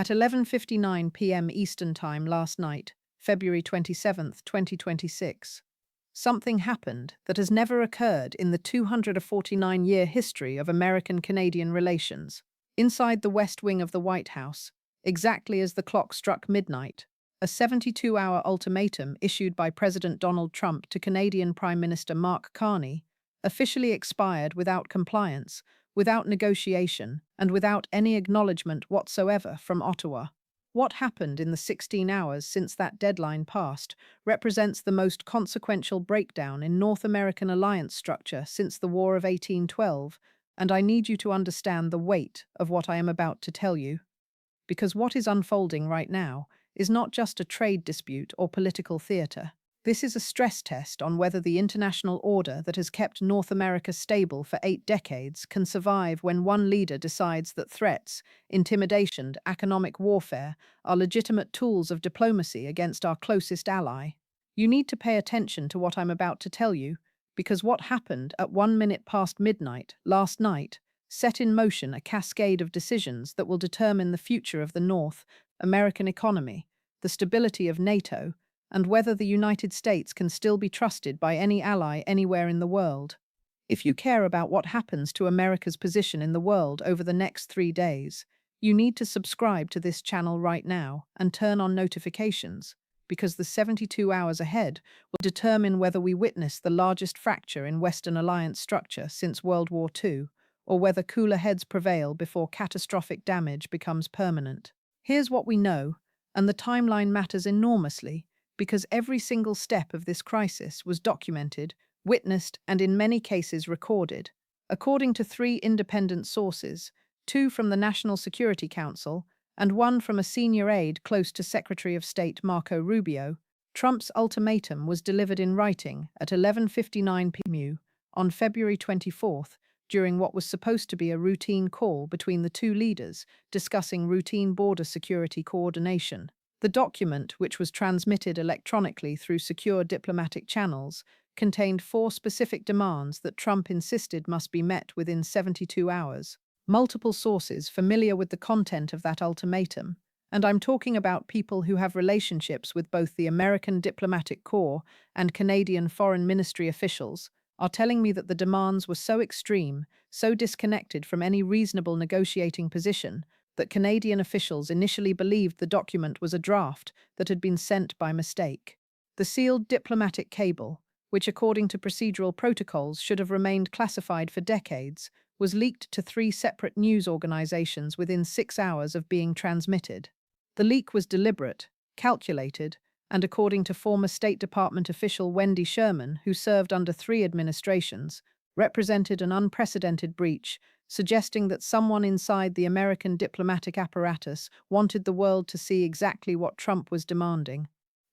At 11:59 p.m. Eastern Time last night, February 27th, 2026, something happened that has never occurred in the 249-year history of American-Canadian relations. Inside the West Wing of the White House, exactly as the clock struck midnight, a 72-hour ultimatum issued by President Donald Trump to Canadian Prime Minister Mark Carney officially expired without compliance, without negotiation, and without any acknowledgement whatsoever from Ottawa. What happened in the 16 hours since that deadline passed represents the most consequential breakdown in North American alliance structure since the War of 1812, and I need you to understand the weight of what I am about to tell you. Because what is unfolding right now is not just a trade dispute or political theatre. This is a stress test on whether the international order that has kept North America stable for 8 decades can survive when one leader decides that threats, intimidation, and economic warfare are legitimate tools of diplomacy against our closest ally. You need to pay attention to what I'm about to tell you, because what happened at 1 minute past midnight last night set in motion a cascade of decisions that will determine the future of the North American economy, the stability of NATO, and whether the United States can still be trusted by any ally anywhere in the world. If you care about what happens to America's position in the world over the next 3 days, you need to subscribe to this channel right now and turn on notifications, because the 72 hours ahead will determine whether we witness the largest fracture in Western alliance structure since World War II, or whether cooler heads prevail before catastrophic damage becomes permanent. Here's what we know, and the timeline matters enormously, because every single step of this crisis was documented, witnessed, and in many cases recorded. According to 3 independent sources, 2 from the National Security Council and 1 from a senior aide close to Secretary of State Marco Rubio, Trump's ultimatum was delivered in writing at 11:59 p.m. on February 24th, during what was supposed to be a routine call between the 2 leaders discussing routine border security coordination. The document, which was transmitted electronically through secure diplomatic channels, contained 4 specific demands that Trump insisted must be met within 72 hours. Multiple sources familiar with the content of that ultimatum, and I'm talking about people who have relationships with both the American diplomatic corps and Canadian Foreign Ministry officials, are telling me that the demands were so extreme, so disconnected from any reasonable negotiating position, that Canadian officials initially believed the document was a draft that had been sent by mistake. The sealed diplomatic cable, which according to procedural protocols should have remained classified for decades, was leaked to 3 separate news organizations within 6 hours of being transmitted. The leak was deliberate, calculated, and according to former State Department official Wendy Sherman, who served under 3 administrations, represented an unprecedented breach, suggesting that someone inside the American diplomatic apparatus wanted the world to see exactly what Trump was demanding.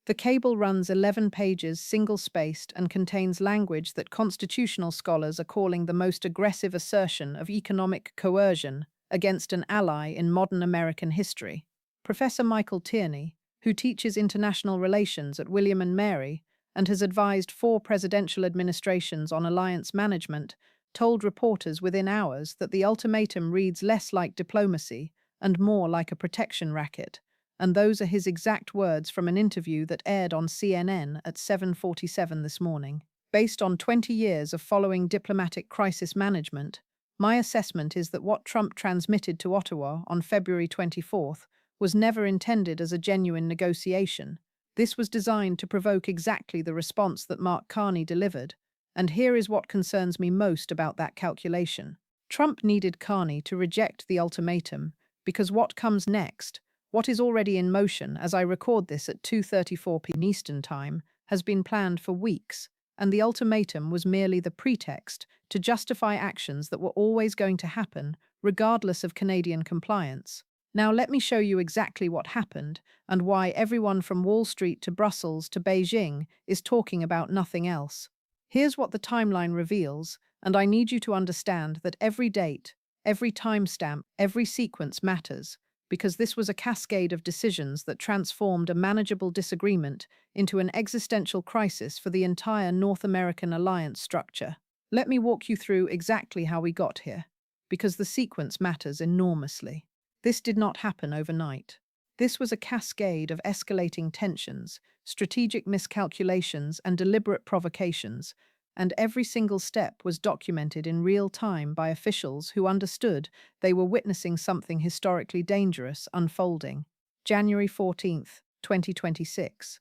The cable runs 11 pages, single-spaced, and contains language that constitutional scholars are calling the most aggressive assertion of economic coercion against an ally in modern American history. Professor Michael Tierney, who teaches international relations at William and Mary and has advised 4 presidential administrations on alliance management, told reporters within hours that the ultimatum reads less like diplomacy and more like a protection racket, and those are his exact words from an interview that aired on CNN at 7:47 this morning. Based on 20 years of following diplomatic crisis management, my assessment is that what Trump transmitted to Ottawa on February 24th was never intended as a genuine negotiation. This was designed to provoke exactly the response that Mark Carney delivered, and here is what concerns me most about that calculation. Trump needed Carney to reject the ultimatum because what comes next, what is already in motion as I record this at 2:34 p.m. Eastern Time, has been planned for weeks, and the ultimatum was merely the pretext to justify actions that were always going to happen, regardless of Canadian compliance. Now let me show you exactly what happened and why everyone from Wall Street to Brussels to Beijing is talking about nothing else. Here's what the timeline reveals, and I need you to understand that every date, every timestamp, every sequence matters, because this was a cascade of decisions that transformed a manageable disagreement into an existential crisis for the entire North American alliance structure. Let me walk you through exactly how we got here, because the sequence matters enormously. This did not happen overnight. This was a cascade of escalating tensions, strategic miscalculations, and deliberate provocations, and every single step was documented in real time by officials who understood they were witnessing something historically dangerous unfolding. January 14th, 2026.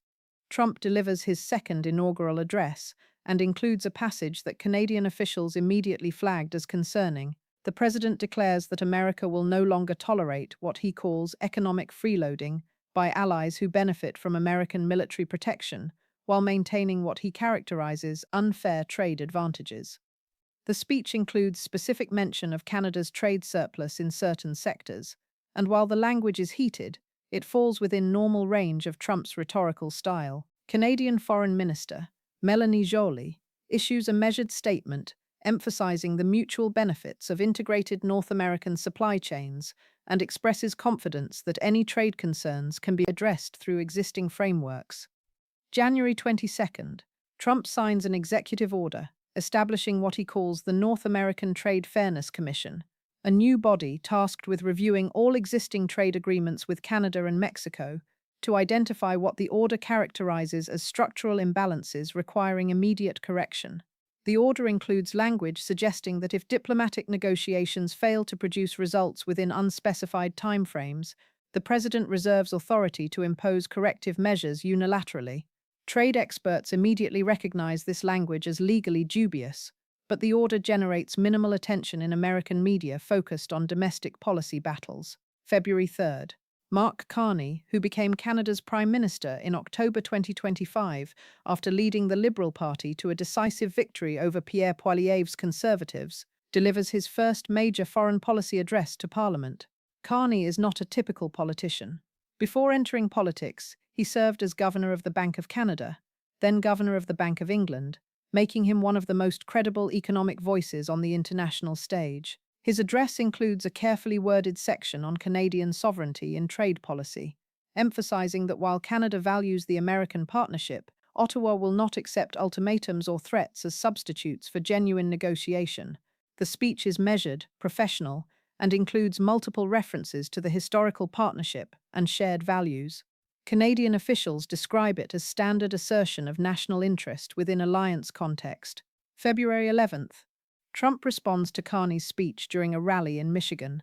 Trump delivers his second inaugural address and includes a passage that Canadian officials immediately flagged as concerning. The president declares that America will no longer tolerate what he calls economic freeloading by allies who benefit from American military protection, while maintaining what he characterizes unfair trade advantages. The speech includes specific mention of Canada's trade surplus in certain sectors, and while the language is heated, it falls within normal range of Trump's rhetorical style. Canadian Foreign Minister Melanie Joly issues a measured statement emphasizing the mutual benefits of integrated North American supply chains and expresses confidence that any trade concerns can be addressed through existing frameworks. January 22nd, Trump signs an executive order establishing what he calls the North American Trade Fairness Commission, a new body tasked with reviewing all existing trade agreements with Canada and Mexico to identify what the order characterizes as structural imbalances requiring immediate correction. The order includes language suggesting that if diplomatic negotiations fail to produce results within unspecified timeframes, the president reserves authority to impose corrective measures unilaterally. Trade experts immediately recognize this language as legally dubious, but the order generates minimal attention in American media focused on domestic policy battles. February 3rd. Mark Carney, who became Canada's Prime Minister in October 2025 after leading the Liberal Party to a decisive victory over Pierre Poilievre's Conservatives, delivers his first major foreign policy address to Parliament. Carney is not a typical politician. Before entering politics, he served as Governor of the Bank of Canada, then Governor of the Bank of England, making him one of the most credible economic voices on the international stage. His address includes a carefully worded section on Canadian sovereignty in trade policy, emphasizing that while Canada values the American partnership, Ottawa will not accept ultimatums or threats as substitutes for genuine negotiation. The speech is measured, professional, and includes multiple references to the historical partnership and shared values. Canadian officials describe it as standard assertion of national interest within alliance context. February 11th. Trump responds to Carney's speech during a rally in Michigan,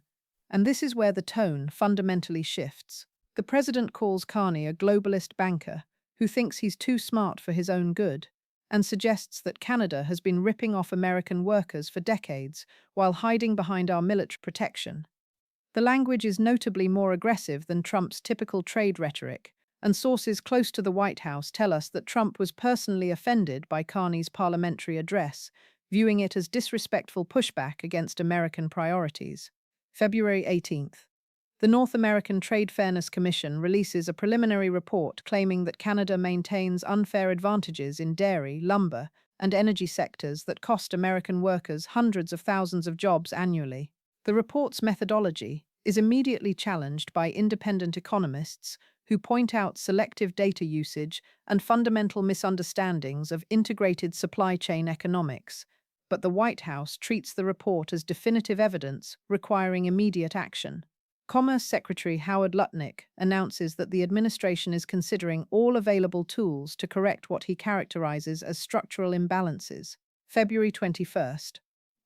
and this is where the tone fundamentally shifts. The president calls Carney a globalist banker who thinks he's too smart for his own good, and suggests that Canada has been ripping off American workers for decades while hiding behind our military protection. The language is notably more aggressive than Trump's typical trade rhetoric, and sources close to the White House tell us that Trump was personally offended by Carney's parliamentary address, viewing it as disrespectful pushback against American priorities. February 18th. The North American Trade Fairness Commission releases a preliminary report claiming that Canada maintains unfair advantages in dairy, lumber, and energy sectors that cost American workers hundreds of thousands of jobs annually. The report's methodology is immediately challenged by independent economists who point out selective data usage and fundamental misunderstandings of integrated supply chain economics, but the White House treats the report as definitive evidence requiring immediate action. Commerce Secretary Howard Lutnick announces that the administration is considering all available tools to correct what he characterizes as structural imbalances. February 21st.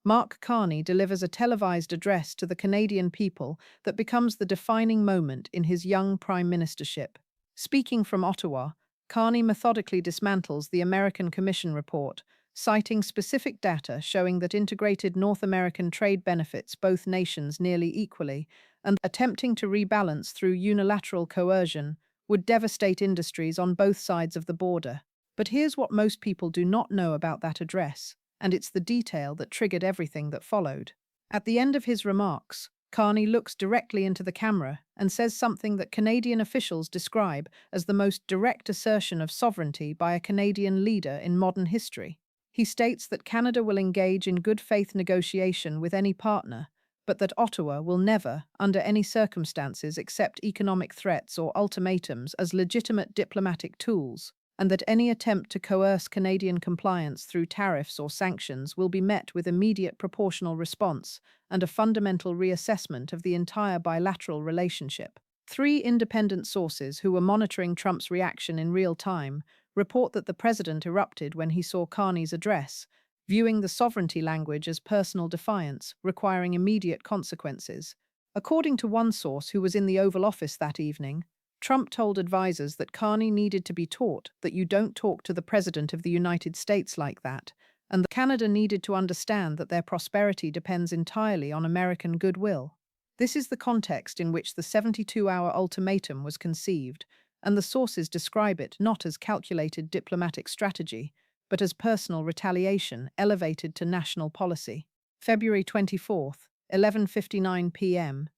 Mark Carney delivers a televised address to the Canadian people that becomes the defining moment in his young prime ministership. Speaking from Ottawa, Carney methodically dismantles the American Commission report, citing specific data showing that integrated North American trade benefits both nations nearly equally, and attempting to rebalance through unilateral coercion would devastate industries on both sides of the border. But here's what most people do not know about that address, and it's the detail that triggered everything that followed. At the end of his remarks, Carney looks directly into the camera and says something that Canadian officials describe as the most direct assertion of sovereignty by a Canadian leader in modern history. He states that Canada will engage in good faith negotiation with any partner, but that Ottawa will never, under any circumstances, accept economic threats or ultimatums as legitimate diplomatic tools. and that any attempt to coerce Canadian compliance through tariffs or sanctions will be met with immediate proportional response and a fundamental reassessment of the entire bilateral relationship. Three independent sources who were monitoring Trump's reaction in real time report that the president erupted when he saw Carney's address, viewing the sovereignty language as personal defiance, requiring immediate consequences. According to one source who was in the Oval Office that evening, Trump told advisers that Carney needed to be taught that you don't talk to the President of the United States like that, and that Canada needed to understand that their prosperity depends entirely on American goodwill. This is the context in which the 72-hour ultimatum was conceived, and the sources describe it not as calculated diplomatic strategy, but as personal retaliation elevated to national policy. February 24th, 11:59 p.m.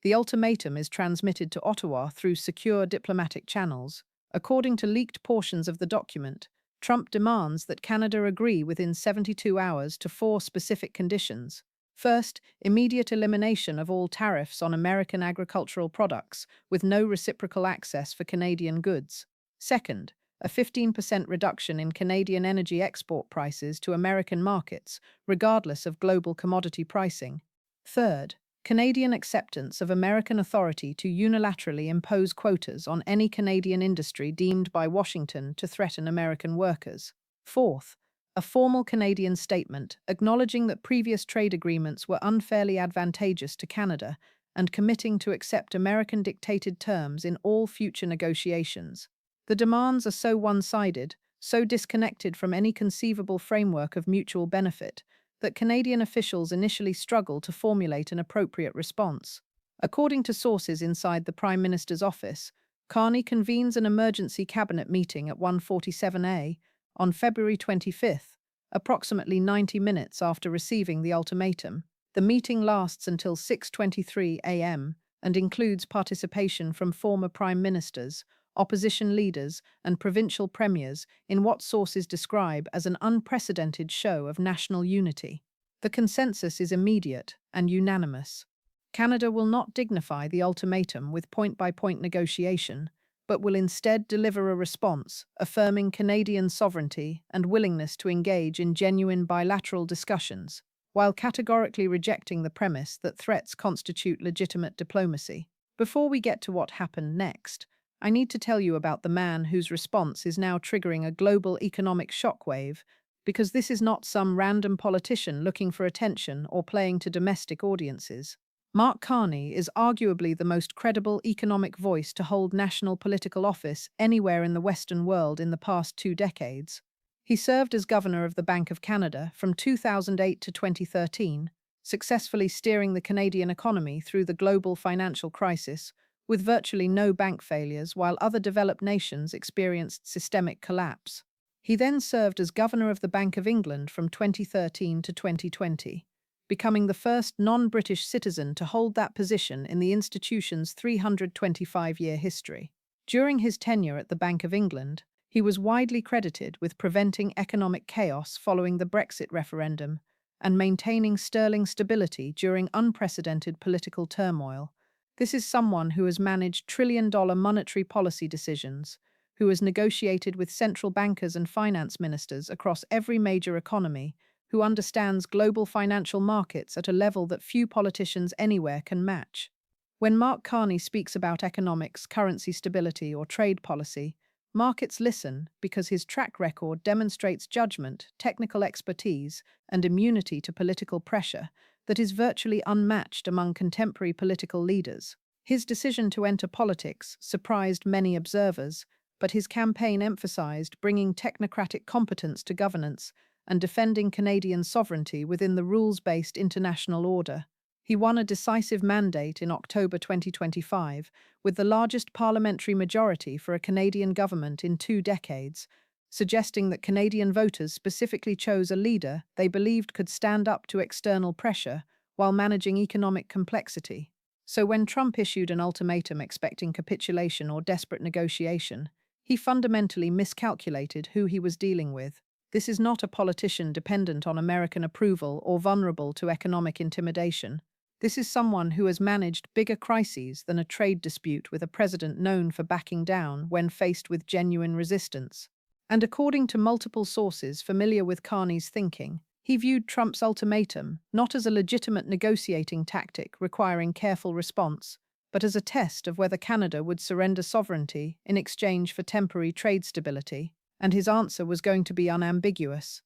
The ultimatum is transmitted to Ottawa through secure diplomatic channels. According to leaked portions of the document, Trump demands that Canada agree within 72 hours to four specific conditions. First, immediate elimination of all tariffs on American agricultural products, with no reciprocal access for Canadian goods. Second, a 15% reduction in Canadian energy export prices to American markets, regardless of global commodity pricing. Third, Canadian acceptance of American authority to unilaterally impose quotas on any Canadian industry deemed by Washington to threaten American workers. Fourth, a formal Canadian statement acknowledging that previous trade agreements were unfairly advantageous to Canada and committing to accept American-dictated terms in all future negotiations. The demands are so one-sided, so disconnected from any conceivable framework of mutual benefit, that Canadian officials initially struggle to formulate an appropriate response. According to sources inside the Prime Minister's office, Carney convenes an emergency cabinet meeting at 1:47 a.m. on February 25th, approximately 90 minutes after receiving the ultimatum. The meeting lasts until 6:23 a.m. and includes participation from former prime ministers, opposition leaders, and provincial premiers in what sources describe as an unprecedented show of national unity. The consensus is immediate and unanimous. Canada will not dignify the ultimatum with point-by-point negotiation, but will instead deliver a response affirming Canadian sovereignty and willingness to engage in genuine bilateral discussions, while categorically rejecting the premise that threats constitute legitimate diplomacy. Before we get to what happened next, I need to tell you about the man whose response is now triggering a global economic shockwave, because this is not some random politician looking for attention or playing to domestic audiences. Mark Carney is arguably the most credible economic voice to hold national political office anywhere in the Western world in the past 2 decades. He served as governor of the Bank of Canada from 2008 to 2013, successfully steering the Canadian economy through the global financial crisis, with virtually no bank failures while other developed nations experienced systemic collapse. He then served as governor of the Bank of England from 2013 to 2020, becoming the first non-British citizen to hold that position in the institution's 325-year history. During his tenure at the Bank of England, he was widely credited with preventing economic chaos following the Brexit referendum and maintaining sterling stability during unprecedented political turmoil. This is someone who has managed trillion-dollar monetary policy decisions, who has negotiated with central bankers and finance ministers across every major economy, who understands global financial markets at a level that few politicians anywhere can match. When Mark Carney speaks about economics, currency stability, or trade policy, markets listen because his track record demonstrates judgment, technical expertise, and immunity to political pressure that is virtually unmatched among contemporary political leaders. His decision to enter politics surprised many observers, but his campaign emphasized bringing technocratic competence to governance and defending Canadian sovereignty within the rules-based international order. He won a decisive mandate in October 2025, with the largest parliamentary majority for a Canadian government in 2 decades, suggesting that Canadian voters specifically chose a leader they believed could stand up to external pressure while managing economic complexity. So when Trump issued an ultimatum expecting capitulation or desperate negotiation, he fundamentally miscalculated who he was dealing with. This is not a politician dependent on American approval or vulnerable to economic intimidation. This is someone who has managed bigger crises than a trade dispute with a president known for backing down when faced with genuine resistance. And according to multiple sources familiar with Carney's thinking, he viewed Trump's ultimatum not as a legitimate negotiating tactic requiring careful response, but as a test of whether Canada would surrender sovereignty in exchange for temporary trade stability, and his answer was going to be unambiguous.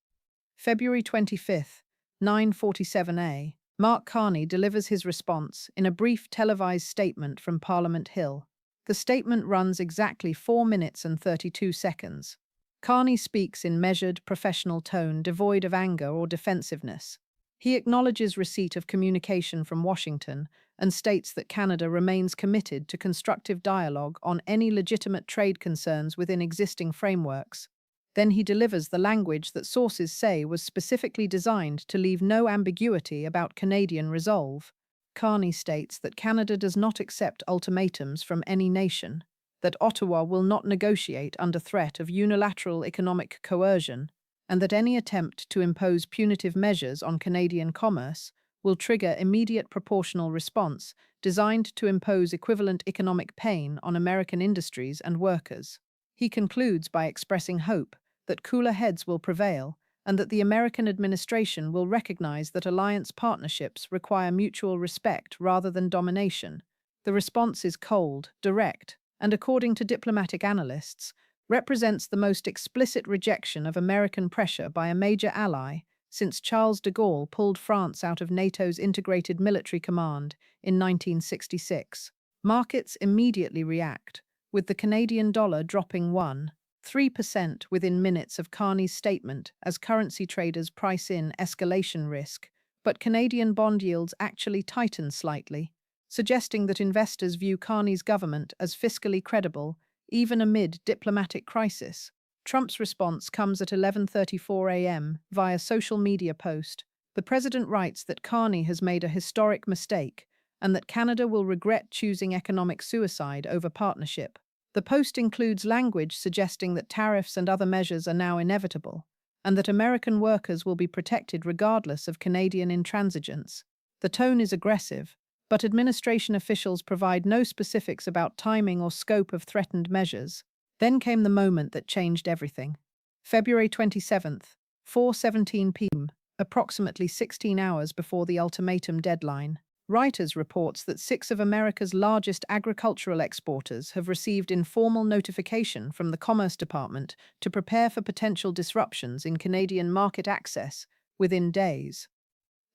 February 25th, 9:47 a. Mark Carney delivers his response in a brief televised statement from Parliament Hill. The statement runs exactly 4 minutes and 32 seconds. Carney speaks in measured, professional tone devoid of anger or defensiveness. He acknowledges receipt of communication from Washington and states that Canada remains committed to constructive dialogue on any legitimate trade concerns within existing frameworks. Then he delivers the language that sources say was specifically designed to leave no ambiguity about Canadian resolve. Carney states that Canada does not accept ultimatums from any nation, that Ottawa will not negotiate under threat of unilateral economic coercion, and that any attempt to impose punitive measures on Canadian commerce will trigger immediate proportional response designed to impose equivalent economic pain on American industries and workers. He concludes by expressing hope that cooler heads will prevail and that the American administration will recognize that alliance partnerships require mutual respect rather than domination. The response is cold, direct, and according to diplomatic analysts, represents the most explicit rejection of American pressure by a major ally since Charles de Gaulle pulled France out of NATO's integrated military command in 1966. Markets immediately react, with the Canadian dollar dropping 1.3% within minutes of Carney's statement as currency traders price in escalation risk, but Canadian bond yields actually tighten slightly, suggesting that investors view Carney's government as fiscally credible, even amid diplomatic crisis. Trump's response comes at 11:34 a.m. via social media post. The president writes that Carney has made a historic mistake and that Canada will regret choosing economic suicide over partnership. The post includes language suggesting that tariffs and other measures are now inevitable, and that American workers will be protected regardless of Canadian intransigence. The tone is aggressive, but administration officials provide no specifics about timing or scope of threatened measures. Then came the moment that changed everything. February 27th, 4:17 p.m., approximately 16 hours before the ultimatum deadline. Reuters reports that 6 of America's largest agricultural exporters have received informal notification from the Commerce Department to prepare for potential disruptions in Canadian market access within days.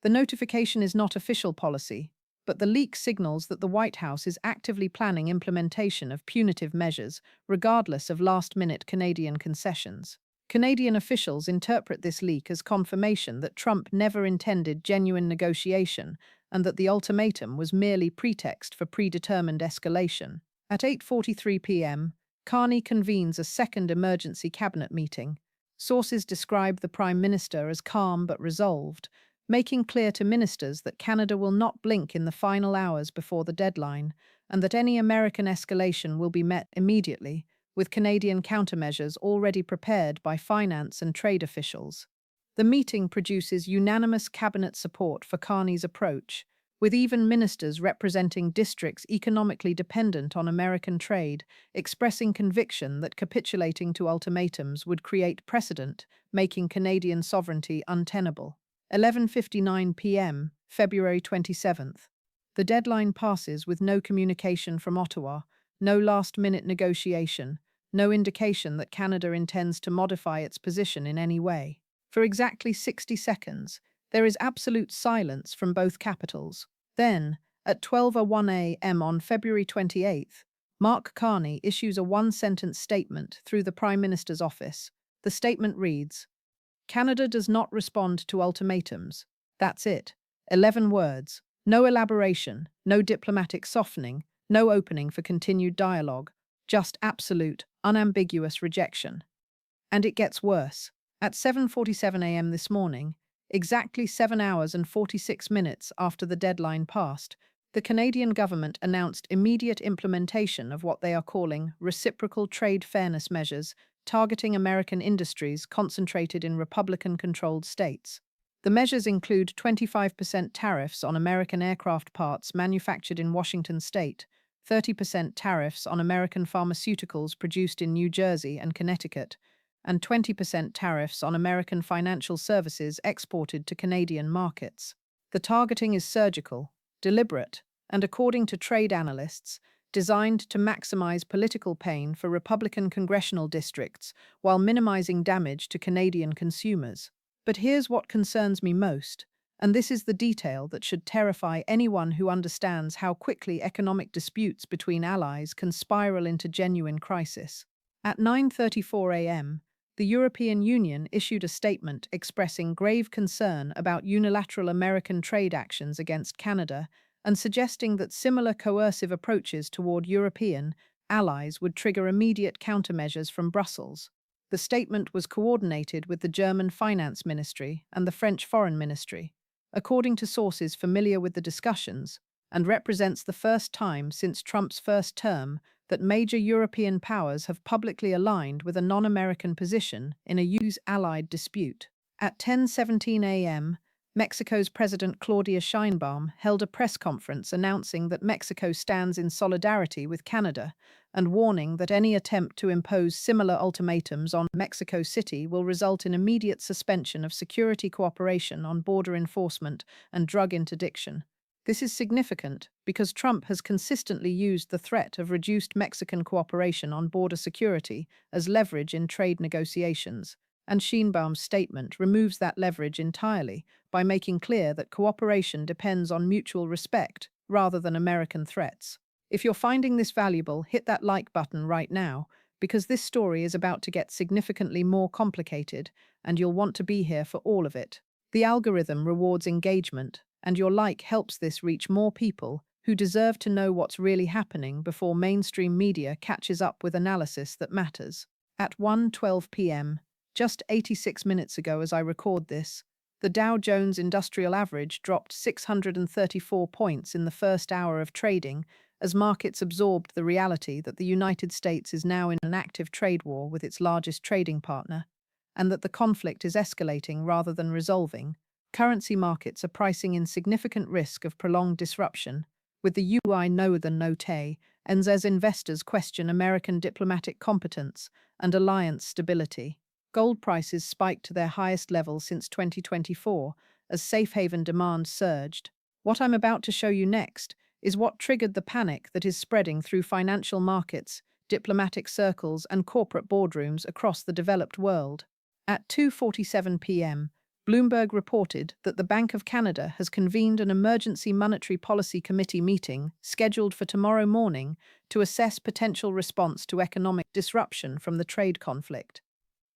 The notification is not official policy, but the leak signals that the White House is actively planning implementation of punitive measures, regardless of last-minute Canadian concessions. Canadian officials interpret this leak as confirmation that Trump never intended genuine negotiation and that the ultimatum was merely pretext for predetermined escalation. At 8:43 p.m., Carney convenes a second emergency cabinet meeting. Sources describe the Prime Minister as calm but resolved, making clear to ministers that Canada will not blink in the final hours before the deadline, and that any American escalation will be met immediately, with Canadian countermeasures already prepared by finance and trade officials. The meeting produces unanimous cabinet support for Carney's approach, with even ministers representing districts economically dependent on American trade expressing conviction that capitulating to ultimatums would create precedent, making Canadian sovereignty untenable. 11:59 p.m., February 27th. The deadline passes with no communication from Ottawa, no last-minute negotiation, no indication that Canada intends to modify its position in any way. For exactly 60 seconds, there is absolute silence from both capitals. Then, at 12:01 a.m. on February 28th, Mark Carney issues a one-sentence statement through the Prime Minister's office. The statement reads, "Canada does not respond to ultimatums. That's it. 11 words. No elaboration, no diplomatic softening, no opening for continued dialogue. Just absolute, unambiguous rejection." And it gets worse. At 7:47 a.m. this morning, exactly 7 hours and 46 minutes after the deadline passed, the Canadian government announced immediate implementation of what they are calling reciprocal trade fairness measures targeting American industries concentrated in Republican-controlled states. The measures include 25% tariffs on American aircraft parts manufactured in Washington state, 30% tariffs on American pharmaceuticals produced in New Jersey and Connecticut, and 20% tariffs on American financial services exported to Canadian markets. The targeting is surgical, deliberate, and according to trade analysts, designed to maximize political pain for Republican congressional districts while minimizing damage to Canadian consumers. But here's what concerns me most, and this is the detail that should terrify anyone who understands how quickly economic disputes between allies can spiral into genuine crisis. At 9:34 a.m., the European Union issued a statement expressing grave concern about unilateral American trade actions against Canada and suggesting that similar coercive approaches toward European allies would trigger immediate countermeasures from Brussels. The statement was coordinated with the German Finance Ministry and the French Foreign Ministry, according to sources familiar with the discussions, and represents the first time since Trump's first term that major European powers have publicly aligned with a non-American position in a US-allied dispute. At 10:17 a.m., Mexico's President Claudia Sheinbaum held a press conference announcing that Mexico stands in solidarity with Canada and warning that any attempt to impose similar ultimatums on Mexico City will result in immediate suspension of security cooperation on border enforcement and drug interdiction. This is significant because Trump has consistently used the threat of reduced Mexican cooperation on border security as leverage in trade negotiations, and Sheinbaum's statement removes that leverage entirely by making clear that cooperation depends on mutual respect rather than American threats. If you're finding this valuable, hit that like button right now, because this story is about to get significantly more complicated, and you'll want to be here for all of it. The algorithm rewards engagement, and your like helps this reach more people who deserve to know what's really happening before mainstream media catches up with analysis that matters. At 1:12 p.m., just 86 minutes ago as I record this, the Dow Jones Industrial Average dropped 634 points in the first hour of trading as markets absorbed the reality that the United States is now in an active trade war with its largest trading partner, and that the conflict is escalating rather than resolving. Currency markets are pricing in significant risk of prolonged disruption, with the UI lower than note, and as investors question American diplomatic competence and alliance stability. Gold prices spiked to their highest level since 2024 as safe haven demand surged. What I'm about to show you next is what triggered the panic that is spreading through financial markets, diplomatic circles, and corporate boardrooms across the developed world. At 2:47 p.m., Bloomberg reported that the Bank of Canada has convened an emergency monetary policy committee meeting scheduled for tomorrow morning to assess potential response to economic disruption from the trade conflict.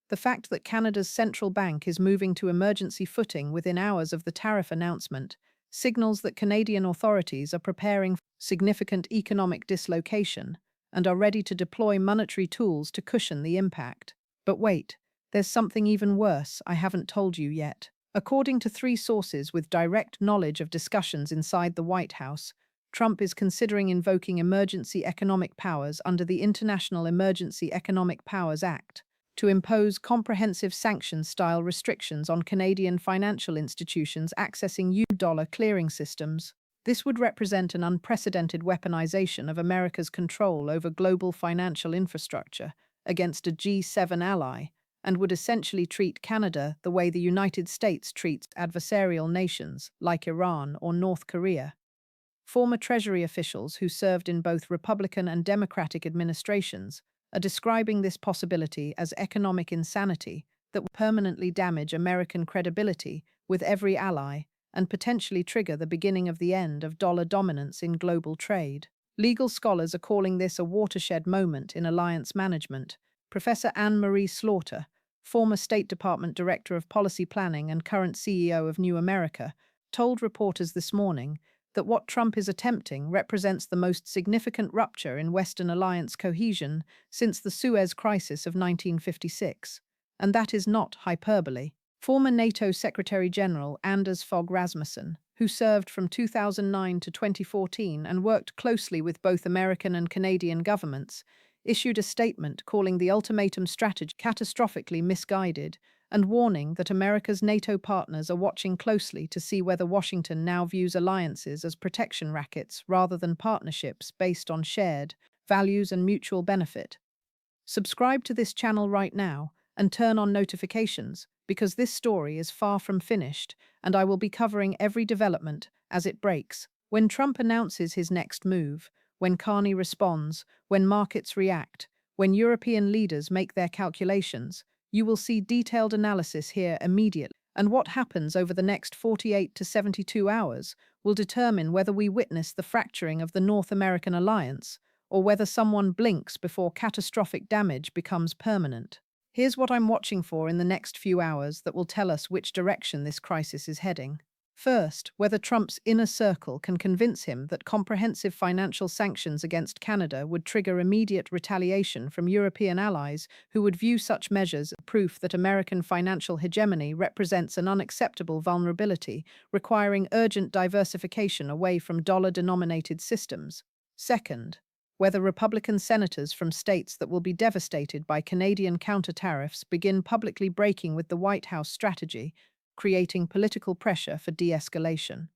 The fact that Canada's central bank is moving to emergency footing within hours of the tariff announcement signals that Canadian authorities are preparing for significant economic dislocation and are ready to deploy monetary tools to cushion the impact. But wait, there's something even worse I haven't told you yet. According to three sources with direct knowledge of discussions inside the White House, Trump is considering invoking emergency economic powers under the International Emergency Economic Powers Act to impose comprehensive sanctions-style restrictions on Canadian financial institutions accessing US dollar clearing systems. This would represent an unprecedented weaponization of America's control over global financial infrastructure against a G7 ally, and would essentially treat Canada the way the United States treats adversarial nations like Iran or North Korea. Former Treasury officials who served in both Republican and Democratic administrations are describing this possibility as economic insanity that will permanently damage American credibility with every ally and potentially trigger the beginning of the end of dollar dominance in global trade. Legal scholars are calling this a watershed moment in alliance management. Professor Anne-Marie Slaughter, former State Department Director of Policy Planning and current CEO of New America, told reporters this morning that what Trump is attempting represents the most significant rupture in Western alliance cohesion since the Suez Crisis of 1956. And that is not hyperbole. Former NATO Secretary-General Anders Fogh Rasmussen, who served from 2009 to 2014 and worked closely with both American and Canadian governments, issued a statement calling the ultimatum strategy catastrophically misguided and warning that America's NATO partners are watching closely to see whether Washington now views alliances as protection rackets rather than partnerships based on shared values and mutual benefit. Subscribe to this channel right now and turn on notifications, because this story is far from finished, and I will be covering every development as it breaks. When Trump announces his next move, when Carney responds, when markets react, when European leaders make their calculations, you will see detailed analysis here immediately. And what happens over the next 48 to 72 hours will determine whether we witness the fracturing of the North American alliance or whether someone blinks before catastrophic damage becomes permanent. Here's what I'm watching for in the next few hours that will tell us which direction this crisis is heading. First, whether Trump's inner circle can convince him that comprehensive financial sanctions against Canada would trigger immediate retaliation from European allies who would view such measures as proof that American financial hegemony represents an unacceptable vulnerability, requiring urgent diversification away from dollar-denominated systems. Second, whether Republican senators from states that will be devastated by Canadian counter-tariffs begin publicly breaking with the White House strategy, creating political pressure for de-escalation.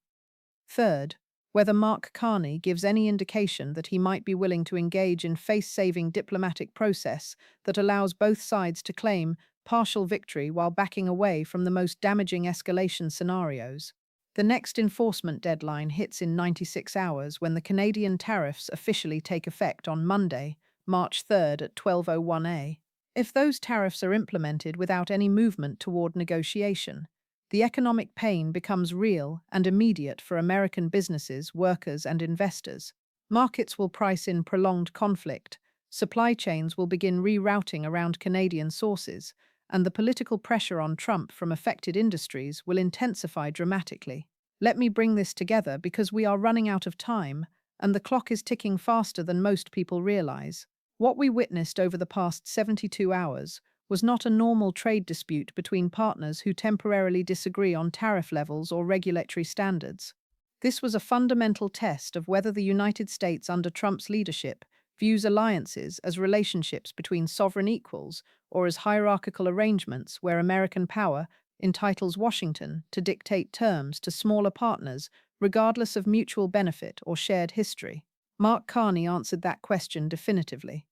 Third, whether Mark Carney gives any indication that he might be willing to engage in face-saving diplomatic process that allows both sides to claim partial victory while backing away from the most damaging escalation scenarios. The next enforcement deadline hits in 96 hours when the Canadian tariffs officially take effect on Monday, March 3rd at 12:01 a.m. If those tariffs are implemented without any movement toward negotiation, the economic pain becomes real and immediate for American businesses, workers, and investors. Markets will price in prolonged conflict, supply chains will begin rerouting around Canadian sources, and the political pressure on Trump from affected industries will intensify dramatically. Let me bring this together because we are running out of time, and the clock is ticking faster than most people realize. What we witnessed over the past 72 hours was not a normal trade dispute between partners who temporarily disagree on tariff levels or regulatory standards. This was a fundamental test of whether the United States under Trump's leadership views alliances as relationships between sovereign equals or as hierarchical arrangements where American power entitles Washington to dictate terms to smaller partners regardless of mutual benefit or shared history. Mark Carney answered that question definitively.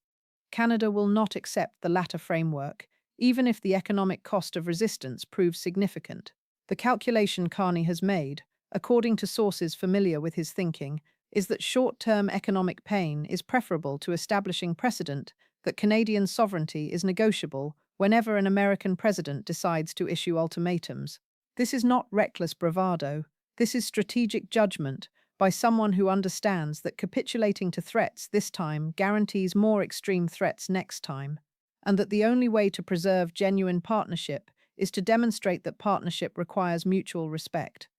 Canada will not accept the latter framework, even if the economic cost of resistance proves significant. The calculation Carney has made, according to sources familiar with his thinking, is that short-term economic pain is preferable to establishing precedent that Canadian sovereignty is negotiable whenever an American president decides to issue ultimatums. This is not reckless bravado. This is strategic judgment by someone who understands that capitulating to threats this time guarantees more extreme threats next time, and that the only way to preserve genuine partnership is to demonstrate that partnership requires mutual respect.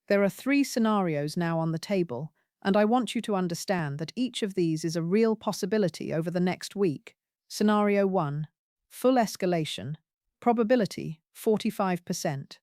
There are 3 scenarios now on the table, and I want you to understand that each of these is a real possibility over the next week. Scenario 1. Full escalation. Probability 45%.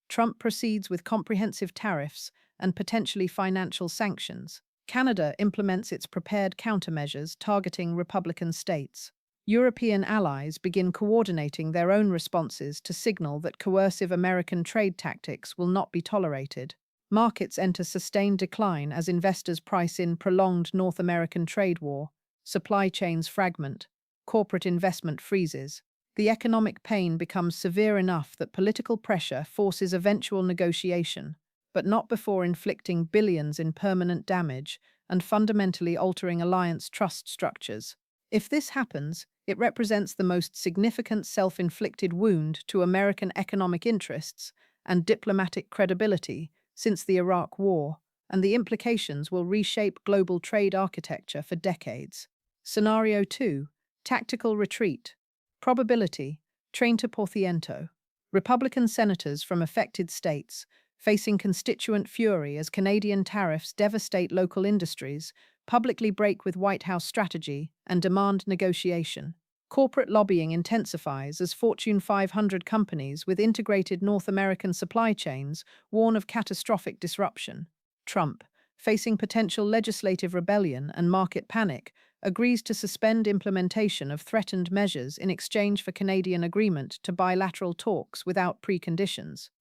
Trump proceeds with comprehensive tariffs and potentially financial sanctions. Canada implements its prepared countermeasures targeting Republican states. European allies begin coordinating their own responses to signal that coercive American trade tactics will not be tolerated. Markets enter sustained decline as investors price in prolonged North American trade war. Supply chains fragment. Corporate investment freezes. The economic pain becomes severe enough that political pressure forces eventual negotiation, but not before inflicting billions in permanent damage and fundamentally altering alliance trust structures. If this happens, it represents the most significant self-inflicted wound to American economic interests and diplomatic credibility since the Iraq War, and the implications will reshape global trade architecture for decades. Scenario 2. Tactical retreat. Probability 30%. Republican senators from affected states, facing constituent fury as Canadian tariffs devastate local industries, publicly break with White House strategy and demand negotiation. Corporate lobbying intensifies as Fortune 500 companies with integrated North American supply chains warn of catastrophic disruption. Trump, facing potential legislative rebellion and market panic, agrees to suspend implementation of threatened measures in exchange for Canadian agreement to bilateral talks without preconditions.